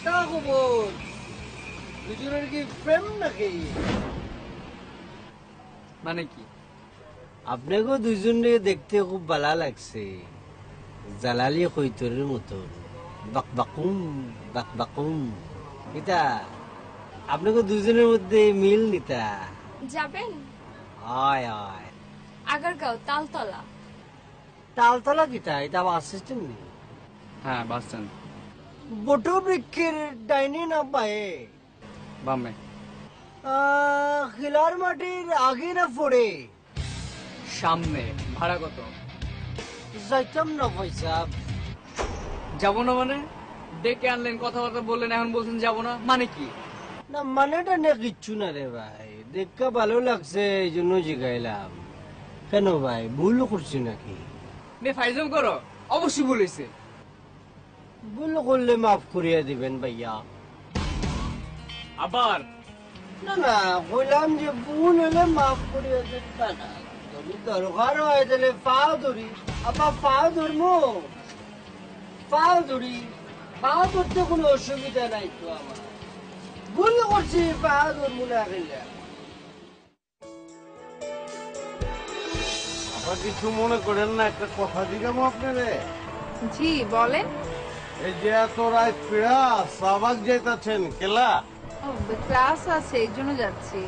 তা খবর দুজনের কি প্রেম নাকি? মানে কি? আপনাকে দুজনে দেখতে খুব ভালো লাগছে, জালালি কৈতরের মতন বাকবাকুম বাকবাকুম। এটা আপনাকে দুজনের মধ্যে মিল নিতা। যাবেন? হয় হয়। আগারগাঁও তালতলা। তালতলা কিটা? এটা বাস সিস্টেম নেই? হ্যাঁ, বাস স্ট্যান্ড। বট বৃক্ষের ডাইনি না পায়ে? বামে। খিলার মাটির আগে না পড়ে? সামনে। ভাড়া কত? যাইতাম না পয়সা। যাবো না মানে? ডেকে আনলেন, কথাবার্তা বললেন, এখন বলছেন যাবো না, মানে কি? না মানেটা নিয়ে কিচ্ছু না রে ভাই, দেখা ভালো লাগছে এই জন্য জিগাইলাম। কেন ভাই, ভুল করছি নাকি? নে ফাইজম করো, অবশ্যই বলেছে। ভুল করলে মাফ করিয়া দিবেন ভাইয়া। আবার না না, কইলাম যে ভুল হলে মাফ করিয়া দিবা না, যদি দরকার হয় তাহলে পাও ধরি। আবার পাও ধরবো, পাও ধরি, পাও ধরতে কোনো অসুবিধা নাই তো আমার। ভুল করছি, পাও ধরবো না গেলে। আবার কিছু মনে করেন না, একটা কথা দিলাম আপনারে। জি বলেন। এই যে এত রাত পিড়া সাবাক যাইতাছেন কেলা? ও ক্লাস আছে এই জন্য যাচ্ছি।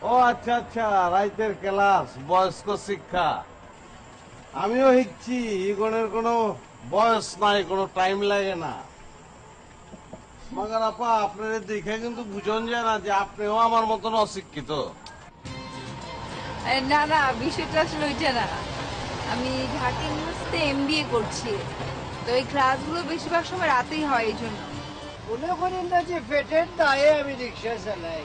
ও আচ্ছা আচ্ছা, রাইতের ক্লাস, বয়স্ক শিক্ষা। আমিও শিখছি, ইগণের কোনো বয়স নাই, কোনো টাইম লাগে না। মাগার আপা, আপনার দেখে কিন্তু বুঝন যায় না যে আপনিও আমার মতন অশিক্ষিত। না না, বিষয়টা আসলে ওইটা না। আমি ঢাকা ইউনিভার্সিটিতে MBA করছি, তো এই ক্লাসগুলো বেশিরভাগ সময় রাতেই হয়, এই জন্য। মনে করেন না যে পেটের দায়ে আমি রিক্সা চালাই।